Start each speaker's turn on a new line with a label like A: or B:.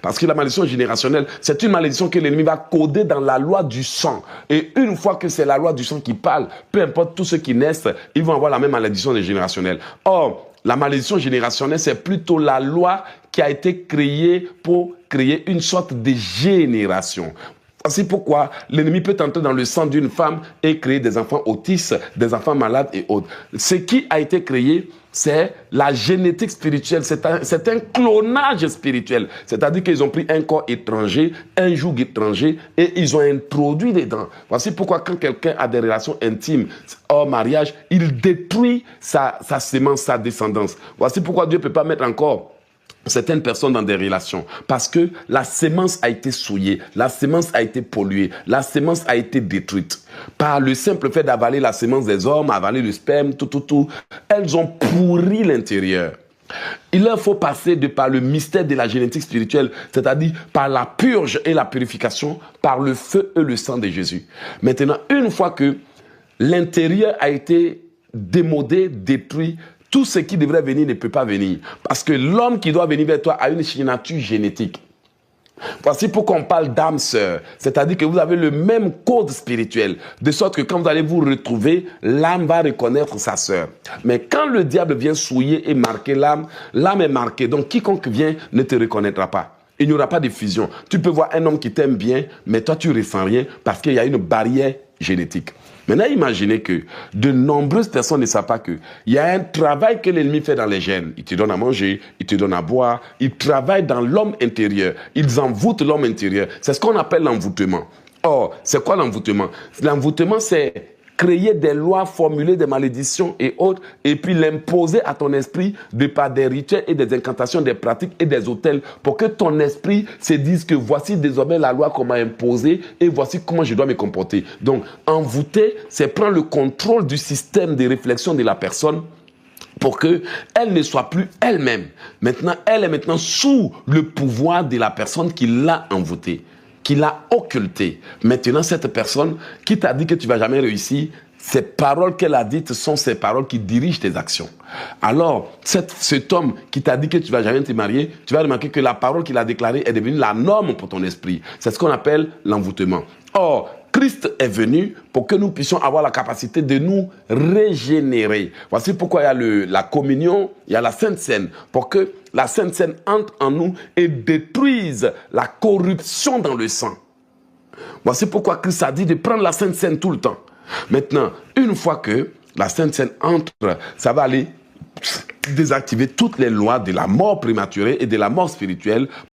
A: Parce que la malédiction générationnelle, c'est une malédiction que l'ennemi va coder dans la loi du sang. Et une fois que c'est la loi du sang qui parle, peu importe tous ceux qui naissent, ils vont avoir la même malédiction générationnelle. Or, la malédiction générationnelle, c'est plutôt la loi qui a été créée pour créer une sorte de génération. Voici pourquoi l'ennemi peut entrer dans le sang d'une femme et créer des enfants autistes, des enfants malades et autres. Ce qui a été créé, c'est la génétique spirituelle, c'est un clonage spirituel. C'est-à-dire qu'ils ont pris un corps étranger, un joug étranger, et ils ont introduit dedans. Voici pourquoi quand quelqu'un a des relations intimes hors mariage, il détruit sa sémence, sa descendance. Voici pourquoi Dieu ne peut pas mettre encore certaines personnes dans des relations, parce que la sémence a été souillée, la sémence a été polluée, la sémence a été détruite. Par le simple fait d'avaler la sémence des hommes, avaler le sperme, tout, elles ont pourri l'intérieur. Il leur faut passer par le mystère de la génétique spirituelle, c'est-à-dire par la purge et la purification, par le feu et le sang de Jésus. Maintenant, une fois que l'intérieur a été démodé, détruit, tout ce qui devrait venir ne peut pas venir. Parce que l'homme qui doit venir vers toi a une signature génétique. Voici pourquoi on parle d'âme sœur. C'est-à-dire que vous avez le même code spirituel. De sorte que quand vous allez vous retrouver, l'âme va reconnaître sa sœur. Mais quand le diable vient souiller et marquer l'âme, l'âme est marquée. Donc quiconque vient ne te reconnaîtra pas. Il n'y aura pas de fusion. Tu peux voir un homme qui t'aime bien, mais toi tu ne ressens rien parce qu'il y a une barrière génétique. Maintenant, imaginez que de nombreuses personnes ne savent pas qu'il y a un travail que l'ennemi fait dans les gènes. Il te donne à manger, il te donne à boire, il travaille dans l'homme intérieur. Ils envoûtent l'homme intérieur. C'est ce qu'on appelle l'envoûtement. Or, c'est quoi l'envoûtement? L'envoûtement, c'est créer des lois, formuler des malédictions et autres, et puis l'imposer à ton esprit de par des rituels et des incantations, des pratiques et des autels, pour que ton esprit se dise que voici désormais la loi qu'on m'a imposée et voici comment je dois me comporter. Donc, envoûter, c'est prendre le contrôle du système de réflexion de la personne pour qu'elle ne soit plus elle-même. Maintenant, elle est maintenant sous le pouvoir de la personne qui l'a envoûtée, qui l'a occulté. Maintenant, cette personne qui t'a dit que tu ne vas jamais réussir, ces paroles qu'elle a dites sont ces paroles qui dirigent tes actions. Alors, cet homme qui t'a dit que tu ne vas jamais te marier, tu vas remarquer que la parole qu'il a déclarée est devenue la norme pour ton esprit. C'est ce qu'on appelle l'envoûtement. Or, Christ est venu pour que nous puissions avoir la capacité de nous régénérer. Voici pourquoi il y a la communion, il y a la Sainte Seine, pour que la Sainte Seine entre en nous et détruise la corruption dans le sang. Voici pourquoi Christ a dit de prendre la Sainte Seine tout le temps. Maintenant, une fois que la Sainte Seine entre, ça va aller désactiver toutes les lois de la mort prématurée et de la mort spirituelle